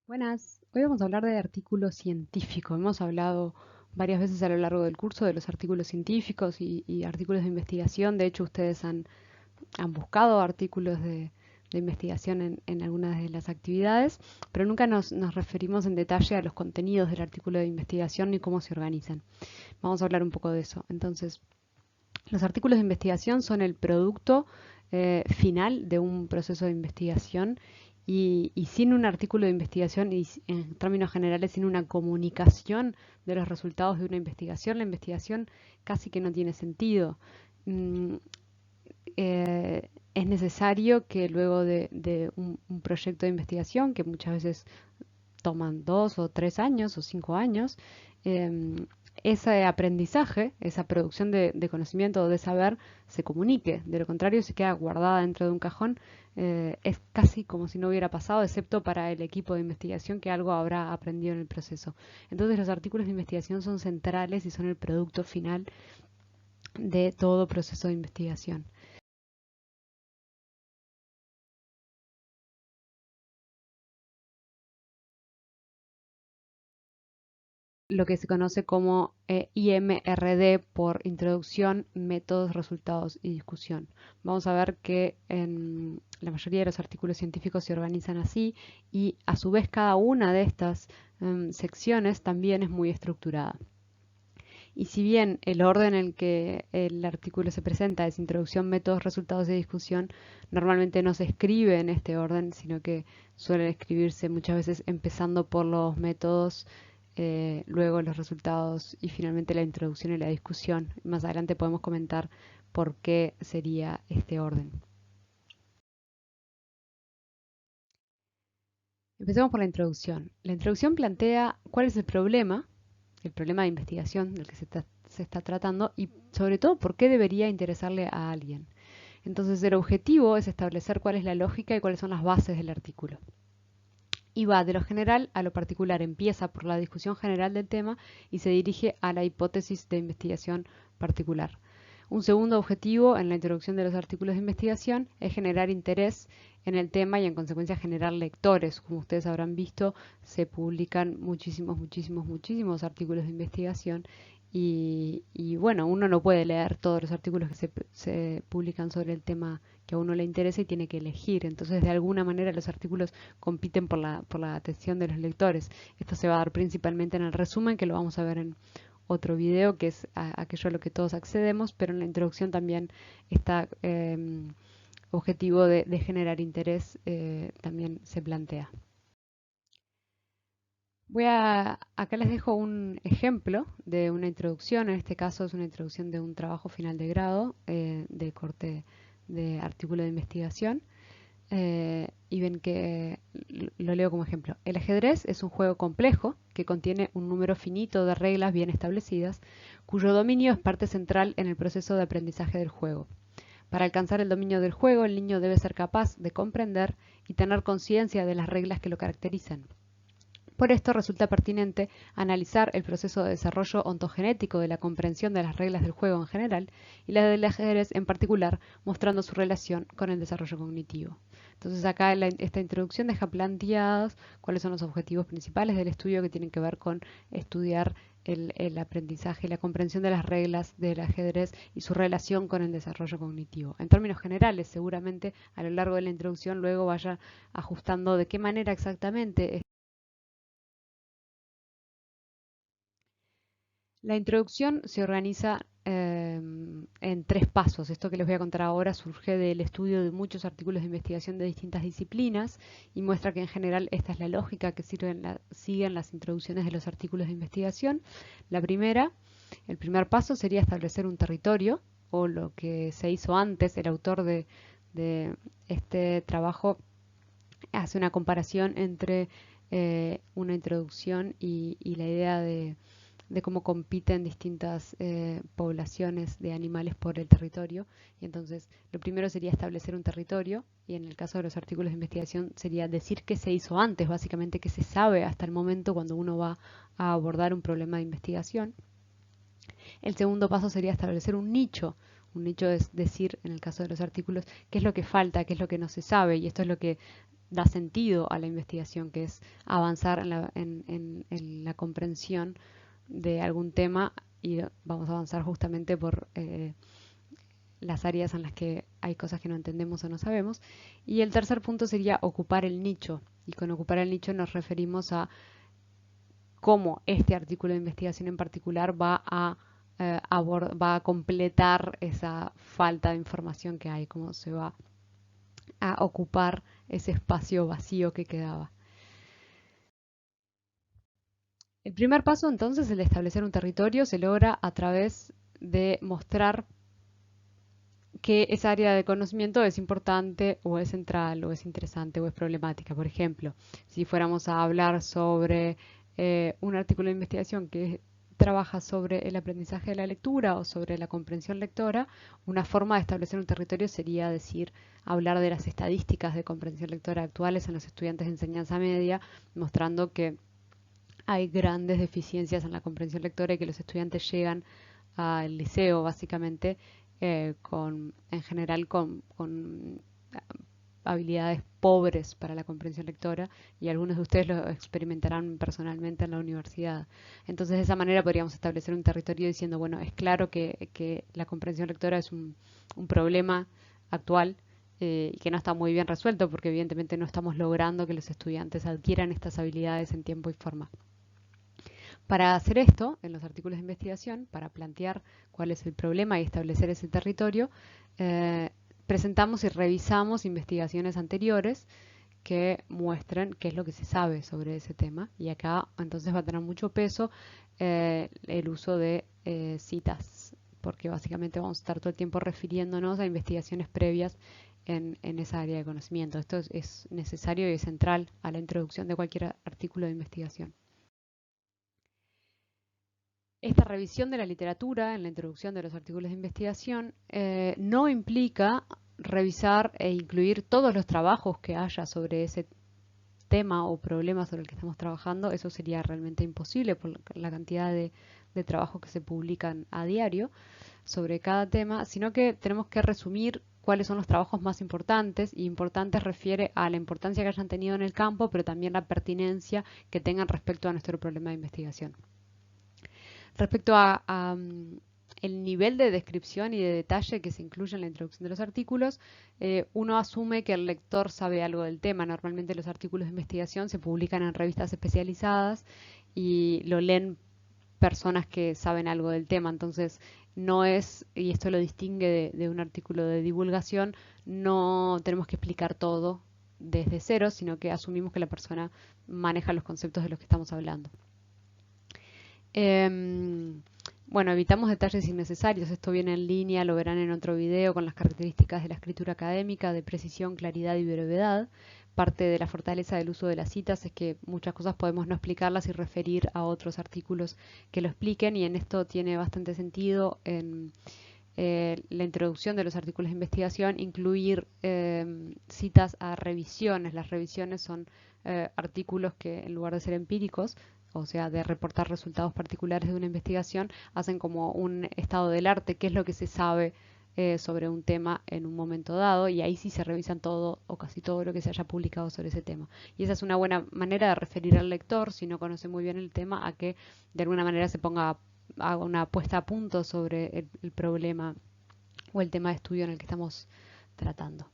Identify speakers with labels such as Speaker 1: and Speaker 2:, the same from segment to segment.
Speaker 1: Buenas, hoy vamos a hablar de artículos científicos. Hemos hablado varias veces a lo largo del curso de los artículos científicos y artículos de investigación. De hecho, ustedes han buscado artículos de investigación en algunas de las actividades, pero nunca nos referimos en detalle a los contenidos del artículo de investigación ni cómo se organizan. Vamos a hablar un poco de eso. Entonces, los artículos de investigación son el producto final de un proceso de investigación y sin un artículo de investigación y en términos generales sin una comunicación de los resultados de una investigación, la investigación casi que no tiene sentido. Mm, es necesario que luego de un proyecto de investigación, que muchas veces toman 2 o 3 años o 5 años, eh, ese aprendizaje, esa producción de conocimiento o de saber se comunique. De lo contrario, se queda guardada dentro de un cajón. Es casi como si no hubiera pasado, excepto para el equipo de investigación que algo habrá aprendido en el proceso. Entonces, los artículos de investigación son centrales y son el producto final de todo proceso de investigación. Lo que se conoce como IMRD por introducción, métodos, resultados y discusión. Vamos a ver que en la mayoría de los artículos científicos se organizan así y a su vez cada una de estas secciones también es muy estructurada. Y si bien el orden en el que el artículo se presenta es introducción, métodos, resultados y discusión, normalmente no se escribe en este orden, sino que suele escribirse muchas veces empezando por los métodos, luego los resultados y finalmente la introducción y la discusión. Más adelante podemos comentar por qué sería este orden. Empecemos por la introducción. La introducción plantea cuál es el problema de investigación del que se está tratando y sobre todo por qué debería interesarle a alguien. Entonces el objetivo es establecer cuál es la lógica y cuáles son las bases del artículo. Y va de lo general a lo particular, empieza por la discusión general del tema y se dirige a la hipótesis de investigación particular. Un segundo objetivo en la introducción de los artículos de investigación es generar interés en el tema y en consecuencia generar lectores. Como ustedes habrán visto, se publican muchísimos artículos de investigación y bueno, uno no puede leer todos los artículos que se publican sobre el tema que a uno le interesa y tiene que elegir. Entonces, de alguna manera, los artículos compiten por la atención de los lectores. Esto se va a dar principalmente en el resumen, que lo vamos a ver en otro video, que es aquello a lo que todos accedemos, pero en la introducción también está objetivo de generar interés, también se plantea. Acá les dejo un ejemplo de una introducción, en este caso es una introducción de un trabajo final de grado, de corte de artículo de investigación. Y ven que lo leo como ejemplo. El ajedrez es un juego complejo que contiene un número finito de reglas bien establecidas, cuyo dominio es parte central en el proceso de aprendizaje del juego. Para alcanzar el dominio del juego, el niño debe ser capaz de comprender y tener conciencia de las reglas que lo caracterizan. Por esto resulta pertinente analizar el proceso de desarrollo ontogenético de la comprensión de las reglas del juego en general y la del ajedrez en particular, mostrando su relación con el desarrollo cognitivo. Entonces acá esta introducción deja planteados cuáles son los objetivos principales del estudio que tienen que ver con estudiar el aprendizaje y la comprensión de las reglas del ajedrez y su relación con el desarrollo cognitivo. En términos generales, seguramente a lo largo de la introducción luego vaya ajustando de qué manera exactamente. La introducción se organiza en 3 pasos. Esto que les voy a contar ahora surge del estudio de muchos artículos de investigación de distintas disciplinas y muestra que en general esta es la lógica que siguen las introducciones de los artículos de investigación. El primer paso sería establecer un territorio o lo que se hizo antes. El autor de este trabajo hace una comparación entre una introducción y la idea de cómo compiten distintas poblaciones de animales por el territorio. Y entonces, lo primero sería establecer un territorio, y en el caso de los artículos de investigación sería decir qué se hizo antes, básicamente qué se sabe hasta el momento cuando uno va a abordar un problema de investigación. El segundo paso sería establecer un nicho. Un nicho es decir, en el caso de los artículos, qué es lo que falta, qué es lo que no se sabe, y esto es lo que da sentido a la investigación, que es avanzar en la comprensión de algún tema, y vamos a avanzar justamente por las áreas en las que hay cosas que no entendemos o no sabemos. Y el tercer punto sería ocupar el nicho. Y con ocupar el nicho nos referimos a cómo este artículo de investigación en particular va a completar esa falta de información que hay, cómo se va a ocupar ese espacio vacío que quedaba. El primer paso, entonces, el de establecer un territorio, se logra a través de mostrar que esa área de conocimiento es importante o es central o es interesante o es problemática. Por ejemplo, si fuéramos a hablar sobre un artículo de investigación que trabaja sobre el aprendizaje de la lectura o sobre la comprensión lectora, una forma de establecer un territorio sería decir, hablar de las estadísticas de comprensión lectora actuales en los estudiantes de enseñanza media, mostrando que hay grandes deficiencias en la comprensión lectora y que los estudiantes llegan al liceo básicamente en general con habilidades pobres para la comprensión lectora, y algunos de ustedes lo experimentarán personalmente en la universidad. Entonces, de esa manera podríamos establecer un territorio diciendo, bueno, es claro que la comprensión lectora es un problema actual y que no está muy bien resuelto porque evidentemente no estamos logrando que los estudiantes adquieran estas habilidades en tiempo y forma. Para hacer esto, en los artículos de investigación, para plantear cuál es el problema y establecer ese territorio, presentamos y revisamos investigaciones anteriores que muestren qué es lo que se sabe sobre ese tema. Y acá entonces va a tener mucho peso el uso de citas, porque básicamente vamos a estar todo el tiempo refiriéndonos a investigaciones previas en esa área de conocimiento. Esto es necesario y es central a la introducción de cualquier artículo de investigación. Esta revisión de la literatura en la introducción de los artículos de investigación no implica revisar e incluir todos los trabajos que haya sobre ese tema o problema sobre el que estamos trabajando. Eso sería realmente imposible por la cantidad de trabajos que se publican a diario sobre cada tema, sino que tenemos que resumir cuáles son los trabajos más importantes, y importantes refiere a la importancia que hayan tenido en el campo, pero también la pertinencia que tengan respecto a nuestro problema de investigación. Respecto a el nivel de descripción y de detalle que se incluye en la introducción de los artículos, uno asume que el lector sabe algo del tema. Normalmente los artículos de investigación se publican en revistas especializadas y lo leen personas que saben algo del tema. Entonces, no es, y esto lo distingue de un artículo de divulgación, no tenemos que explicar todo desde cero, sino que asumimos que la persona maneja los conceptos de los que estamos hablando. Bueno, evitamos detalles innecesarios. Esto viene en línea, lo verán en otro video, con las características de la escritura académica, de precisión, claridad y brevedad. Parte de la fortaleza del uso de las citas es que muchas cosas podemos no explicarlas y referir a otros artículos que lo expliquen, y en esto tiene bastante sentido en la introducción de los artículos de investigación incluir citas a revisiones. Las revisiones son artículos que, en lugar de ser empíricos, o sea, de reportar resultados particulares de una investigación, hacen como un estado del arte, qué es lo que se sabe sobre un tema en un momento dado, y ahí sí se revisan todo o casi todo lo que se haya publicado sobre ese tema. Y esa es una buena manera de referir al lector, si no conoce muy bien el tema, a que de alguna manera se ponga haga una puesta a punto sobre el problema o el tema de estudio en el que estamos tratando.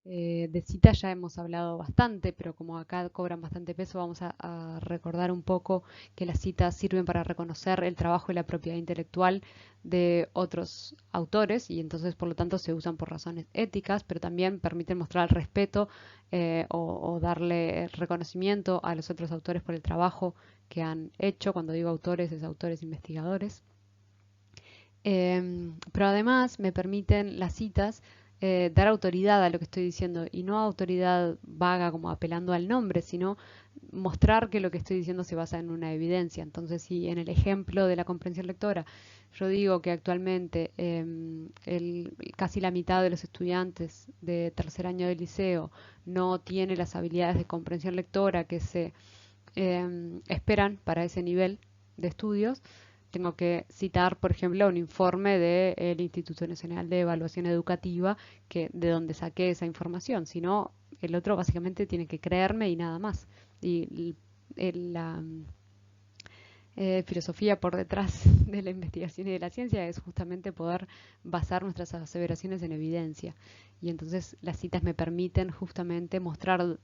Speaker 1: De citas ya hemos hablado bastante, pero como acá cobran bastante peso, vamos a recordar un poco que las citas sirven para reconocer el trabajo y la propiedad intelectual de otros autores, y entonces por lo tanto se usan por razones éticas, pero también permiten mostrar el respeto o darle reconocimiento a los otros autores por el trabajo que han hecho. Cuando digo autores, es autores investigadores. Pero además me permiten las citas dar autoridad a lo que estoy diciendo, y no autoridad vaga como apelando al nombre, sino mostrar que lo que estoy diciendo se basa en una evidencia. Entonces, si en el ejemplo de la comprensión lectora yo digo que actualmente casi la mitad de los estudiantes de tercer año de liceo no tiene las habilidades de comprensión lectora que se esperan para ese nivel de estudios, tengo que citar, por ejemplo, un informe del Instituto Nacional de Evaluación Educativa, de donde saqué esa información. Si no, el otro básicamente tiene que creerme y nada más. Y la filosofía por detrás de la investigación y de la ciencia es justamente poder basar nuestras aseveraciones en evidencia. Y entonces las citas me permiten justamente mostrar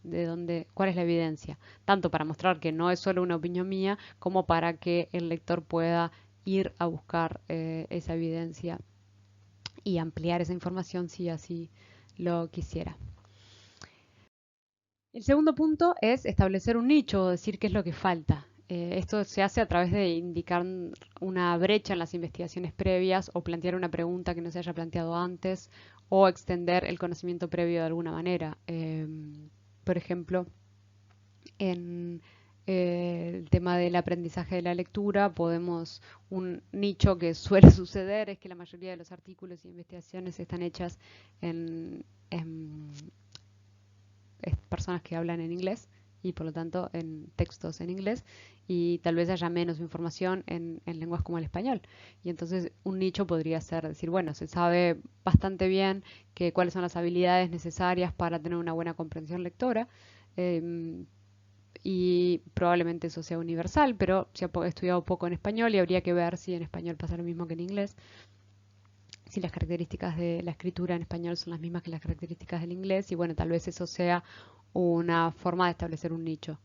Speaker 1: cuál es la evidencia, tanto para mostrar que no es solo una opinión mía, como para que el lector pueda ir a buscar esa evidencia y ampliar esa información si así lo quisiera. El segundo punto es establecer un nicho o decir qué es lo que falta. Esto se hace a través de indicar una brecha en las investigaciones previas o plantear una pregunta que no se haya planteado antes o extender el conocimiento previo de alguna manera. Por ejemplo, en el tema del aprendizaje de la lectura, un nicho que suele suceder es que la mayoría de los artículos y investigaciones están hechas en personas que hablan en inglés y por lo tanto en textos en inglés y tal vez haya menos información en lenguas como el español. Y entonces un nicho podría ser decir, bueno, se sabe bastante bien cuáles son las habilidades necesarias para tener una buena comprensión lectora. eh, y probablemente eso sea universal, pero se ha estudiado poco en español y habría que ver si en español pasa lo mismo que en inglés, si las características de la escritura en español son las mismas que las características del inglés, y bueno, tal vez eso sea una forma de establecer un nicho.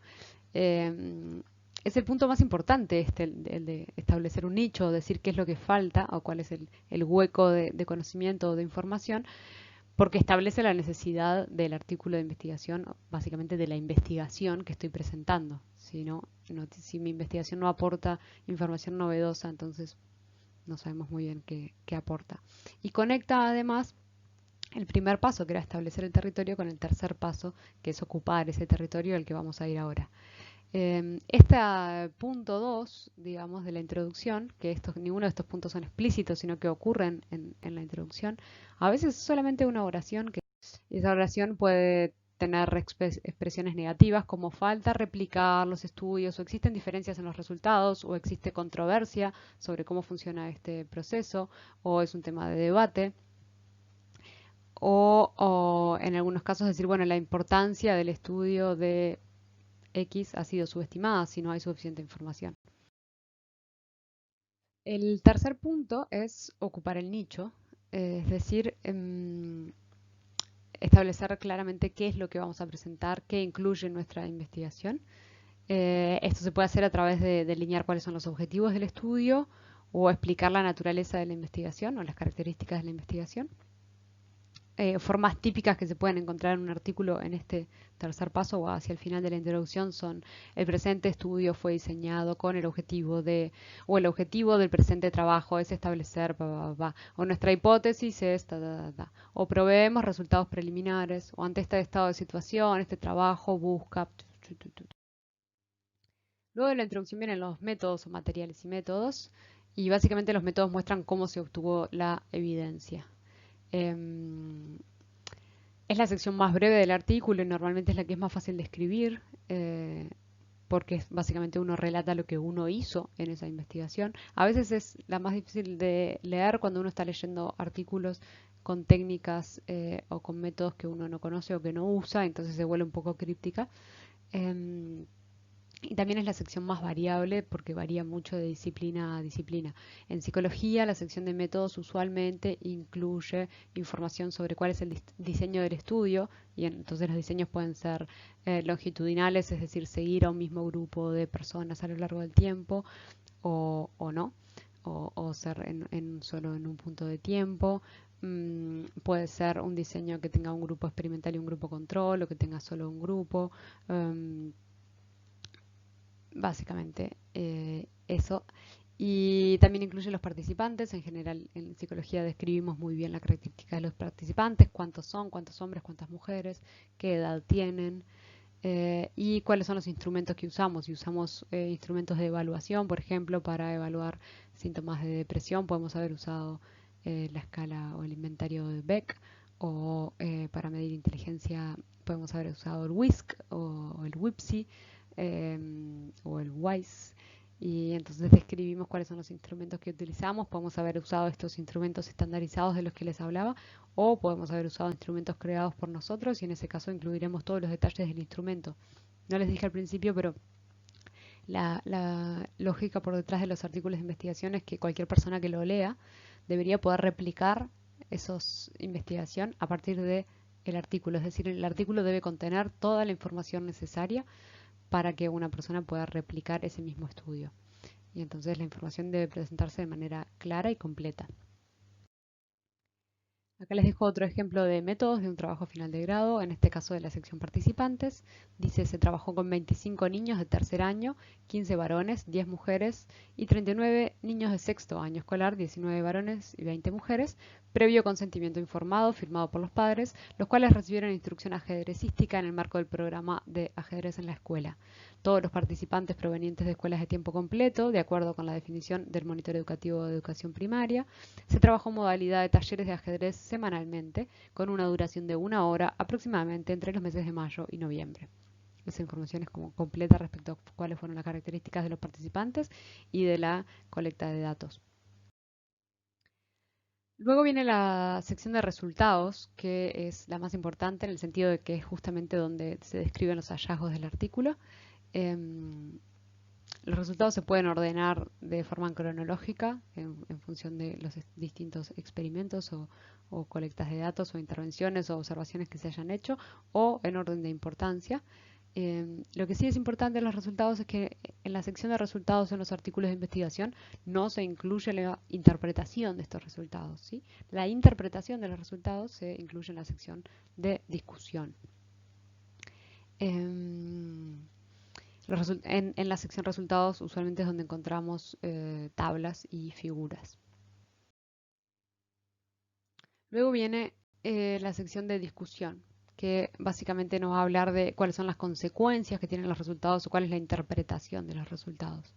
Speaker 1: Eh, es el punto más importante, el de establecer un nicho, decir qué es lo que falta o cuál es el hueco de conocimiento o de información, porque establece la necesidad del artículo de investigación, básicamente de la investigación que estoy presentando. Si mi investigación no aporta información novedosa, entonces no sabemos muy bien qué aporta. Y conecta además el primer paso, que era establecer el territorio, con el tercer paso, que es ocupar ese territorio al que vamos a ir ahora. Este punto 2, digamos, de la introducción, que ninguno de estos puntos son explícitos, sino que ocurren en la introducción, a veces es solamente una oración, que esa oración puede tener expresiones negativas como falta replicar los estudios o existen diferencias en los resultados o existe controversia sobre cómo funciona este proceso o es un tema de debate o en algunos casos decir, bueno, la importancia del estudio de X ha sido subestimada si no hay suficiente información. El tercer punto es ocupar el nicho, es decir, establecer claramente qué es lo que vamos a presentar, qué incluye nuestra investigación. Esto se puede hacer a través de delinear cuáles son los objetivos del estudio o explicar la naturaleza de la investigación o las características de la investigación. Formas típicas que se pueden encontrar en un artículo en este tercer paso o hacia el final de la introducción son: el presente estudio fue diseñado con el objetivo o el objetivo del presente trabajo es establecer, o nuestra hipótesis es, o proveemos resultados preliminares, o ante este estado de situación, este trabajo busca. Luego de la introducción vienen los métodos o materiales y métodos, y básicamente los métodos muestran cómo se obtuvo la evidencia. Es la sección más breve del artículo y normalmente es la que es más fácil de escribir, porque básicamente uno relata lo que uno hizo en esa investigación. A veces es la más difícil de leer cuando uno está leyendo artículos con técnicas o con métodos que uno no conoce o que no usa, entonces se vuelve un poco críptica. Y también es la sección más variable porque varía mucho de disciplina a disciplina. En psicología, la sección de métodos usualmente incluye información sobre cuál es el diseño del estudio, y entonces los diseños pueden ser longitudinales, es decir, seguir a un mismo grupo de personas a lo largo del tiempo, o no, o ser solo en un punto de tiempo. Puede ser un diseño que tenga un grupo experimental y un grupo control, o que tenga solo un grupo. Básicamente eso. Y también incluye los participantes. En general, en psicología describimos muy bien la característica de los participantes: cuántos son, cuántos hombres, cuántas mujeres, qué edad tienen, y cuáles son los instrumentos que usamos. Si usamos instrumentos de evaluación, por ejemplo, para evaluar síntomas de depresión, podemos haber usado la escala o el inventario de Beck, o para medir inteligencia podemos haber usado el WISC o el WIPSI, o el WISE. Y entonces describimos cuáles son los instrumentos que utilizamos. Podemos haber usado estos instrumentos estandarizados de los que les hablaba, o podemos haber usado instrumentos creados por nosotros, y en ese caso incluiremos todos los detalles del instrumento. No les dije al principio, pero la lógica por detrás de los artículos de investigación es que cualquier persona que lo lea debería poder replicar esos investigación a partir de el artículo. Es decir, el artículo debe contener toda la información necesaria para que una persona pueda replicar ese mismo estudio. Y entonces la información debe presentarse de manera clara y completa. Acá les dejo otro ejemplo de métodos de un trabajo final de grado, en este caso de la sección participantes. Dice, se trabajó con 25 niños de tercer año, 15 varones, 10 mujeres y 39 niños de sexto año escolar, 19 varones y 20 mujeres, previo consentimiento informado firmado por los padres, los cuales recibieron instrucción ajedrecística en el marco del programa de ajedrez en la escuela. Todos los participantes provenientes de escuelas de tiempo completo, de acuerdo con la definición del Monitor Educativo de Educación Primaria. Se trabajó en modalidad de talleres de ajedrez semanalmente, con una duración de 1 hora aproximadamente entre los meses de mayo y noviembre. Esa información es como completa respecto a cuáles fueron las características de los participantes y de la colecta de datos. Luego viene la sección de resultados, que es la más importante en el sentido de que es justamente donde se describen los hallazgos del artículo. Los resultados se pueden ordenar de forma cronológica en función de los distintos experimentos o colectas de datos o intervenciones o observaciones que se hayan hecho, o en orden de importancia. Lo que sí es importante en los resultados es que en la sección de resultados en los artículos de investigación no se incluye la interpretación de estos resultados, ¿sí? La interpretación de los resultados se incluye en la sección de discusión. En la sección resultados usualmente es donde encontramos tablas y figuras. Luego viene la sección de discusión, que básicamente nos va a hablar de cuáles son las consecuencias que tienen los resultados o cuál es la interpretación de los resultados.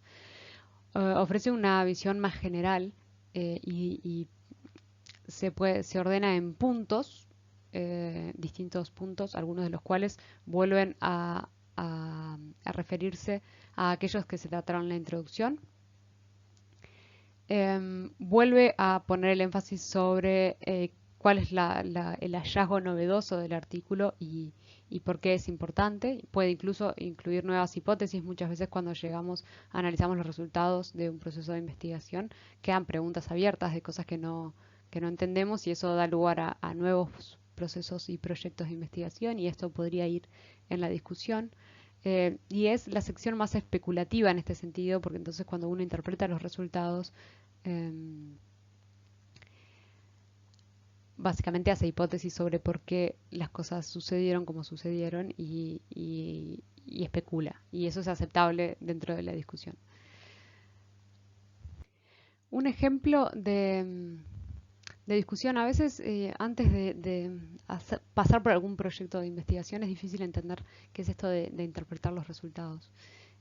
Speaker 1: Ofrece una visión más general y se ordena en puntos, distintos puntos, algunos de los cuales vuelven a referirse a aquellos que se trataron en la introducción. Vuelve a poner el énfasis sobre cuál es el hallazgo novedoso del artículo y por qué es importante. Puede incluso incluir nuevas hipótesis. Muchas veces cuando analizamos los resultados de un proceso de investigación, quedan preguntas abiertas de cosas que no entendemos, y eso da lugar a nuevos procesos y proyectos de investigación, y esto podría ir en la discusión. Y es la sección más especulativa en este sentido, porque entonces cuando uno interpreta los resultados, básicamente hace hipótesis sobre por qué las cosas sucedieron como sucedieron y especula. Y eso es aceptable dentro de la discusión. Un ejemplo de discusión, a veces antes de pasar por algún proyecto de investigación es difícil entender qué es esto de interpretar los resultados.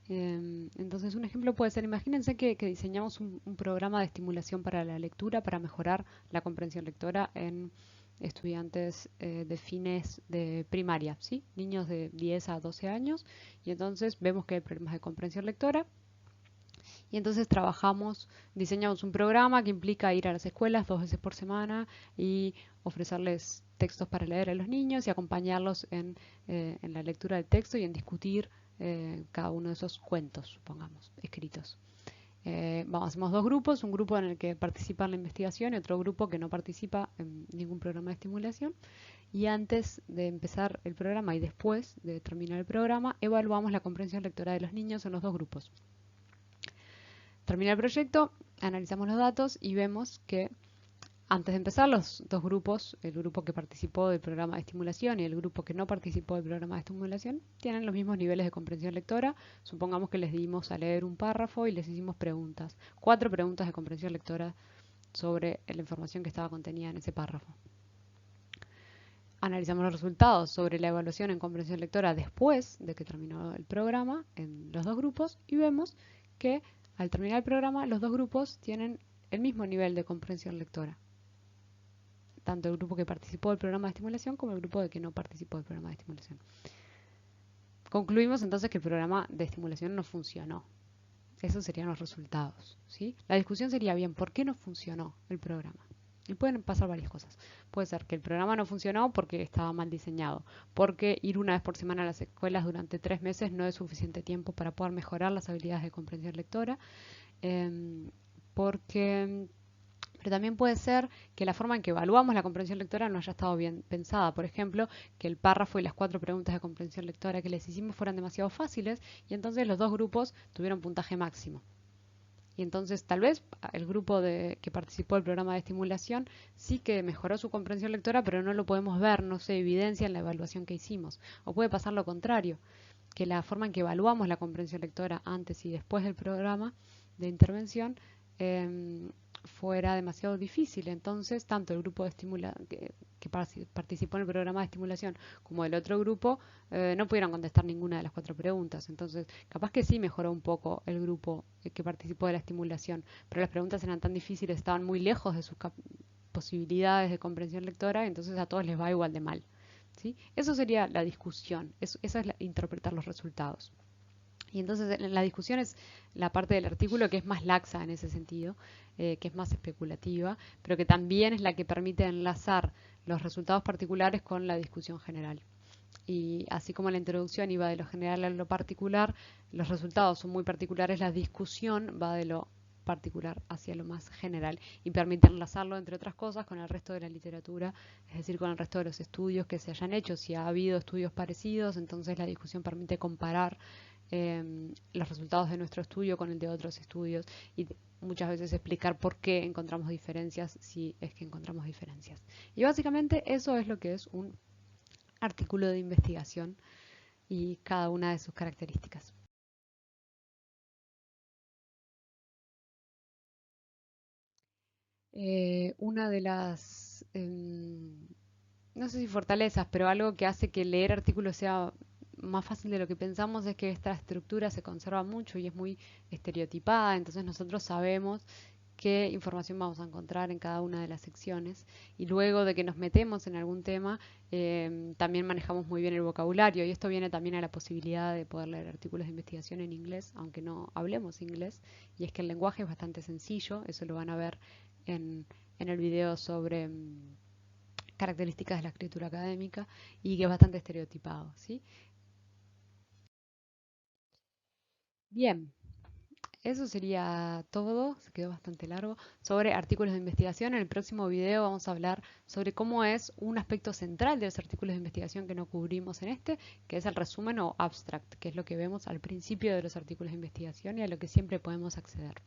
Speaker 1: Entonces un ejemplo puede ser, imagínense que diseñamos un programa de estimulación para la lectura para mejorar la comprensión lectora en estudiantes de fines de primaria, ¿sí? Niños de 10 a 12 años, y entonces vemos que hay problemas de comprensión lectora. Y entonces diseñamos un programa que implica ir a las escuelas 2 veces por semana y ofrecerles textos para leer a los niños y acompañarlos en la lectura del texto y en discutir cada uno de esos cuentos, supongamos, escritos. Hacemos dos grupos, un grupo en el que participa en la investigación y otro grupo que no participa en ningún programa de estimulación. Y antes de empezar el programa y después de terminar el programa, evaluamos la comprensión lectora de los niños en los dos grupos. Termina el proyecto, analizamos los datos y vemos que antes de empezar los dos grupos, el grupo que participó del programa de estimulación y el grupo que no participó del programa de estimulación, tienen los mismos niveles de comprensión lectora. Supongamos que les dimos a leer un párrafo y les hicimos preguntas, 4 preguntas de comprensión lectora sobre la información que estaba contenida en ese párrafo. Analizamos los resultados sobre la evaluación en comprensión lectora después de que terminó el programa en los dos grupos y vemos que al terminar el programa los dos grupos tienen el mismo nivel de comprensión lectora, tanto el grupo que participó del programa de estimulación como el grupo de que no participó del programa de estimulación. Concluimos entonces que el programa de estimulación no funcionó. Esos serían los resultados, ¿sí? La discusión sería bien, ¿por qué no funcionó el programa? Y pueden pasar varias cosas. Puede ser que el programa no funcionó porque estaba mal diseñado, porque ir una vez por semana a las escuelas durante 3 meses no es suficiente tiempo para poder mejorar las habilidades de comprensión lectora, em, porque pero también puede ser que la forma en que evaluamos la comprensión lectora no haya estado bien pensada. Por ejemplo, que el párrafo y las 4 preguntas de comprensión lectora que les hicimos fueran demasiado fáciles y entonces los dos grupos tuvieron puntaje máximo. Y entonces tal vez el grupo que participó del programa de estimulación sí que mejoró su comprensión lectora, pero no lo podemos ver, no se evidencia en la evaluación que hicimos. O puede pasar lo contrario, que la forma en que evaluamos la comprensión lectora antes y después del programa de intervención eh, fuera demasiado difícil. Entonces, tanto el grupo que participó en el programa de estimulación como el otro grupo no pudieron contestar ninguna de las 4 preguntas. Entonces, capaz que sí mejoró un poco el grupo que participó de la estimulación, pero las preguntas eran tan difíciles, estaban muy lejos de sus posibilidades de comprensión lectora, entonces a todos les va igual de mal. ¿Sí? Eso sería la discusión, esa es interpretar los resultados. Y entonces en la discusión es la parte del artículo que es más laxa en ese sentido, que es más especulativa, pero que también es la que permite enlazar los resultados particulares con la discusión general. Y así como la introducción iba de lo general a lo particular, los resultados son muy particulares, la discusión va de lo particular hacia lo más general y permite enlazarlo, entre otras cosas, con el resto de la literatura, es decir, con el resto de los estudios que se hayan hecho. Si ha habido estudios parecidos, entonces la discusión permite comparar los resultados de nuestro estudio con el de otros estudios y muchas veces explicar por qué encontramos diferencias, si es que encontramos diferencias. Y básicamente eso es lo que es un artículo de investigación y cada una de sus características. Una de las, no sé si fortalezas, pero algo que hace que leer artículos sea más fácil de lo que pensamos es que esta estructura se conserva mucho y es muy estereotipada, entonces nosotros sabemos qué información vamos a encontrar en cada una de las secciones y luego de que nos metemos en algún tema también manejamos muy bien el vocabulario y esto viene también a la posibilidad de poder leer artículos de investigación en inglés, aunque no hablemos inglés, y es que el lenguaje es bastante sencillo, eso lo van a ver en, en el video sobre características de la escritura académica y que es bastante estereotipado, ¿sí? Bien, eso sería todo, se quedó bastante largo, sobre artículos de investigación. En el próximo video vamos a hablar sobre cómo es un aspecto central de los artículos de investigación que no cubrimos en este, que es el resumen o abstract, que es lo que vemos al principio de los artículos de investigación y a lo que siempre podemos acceder.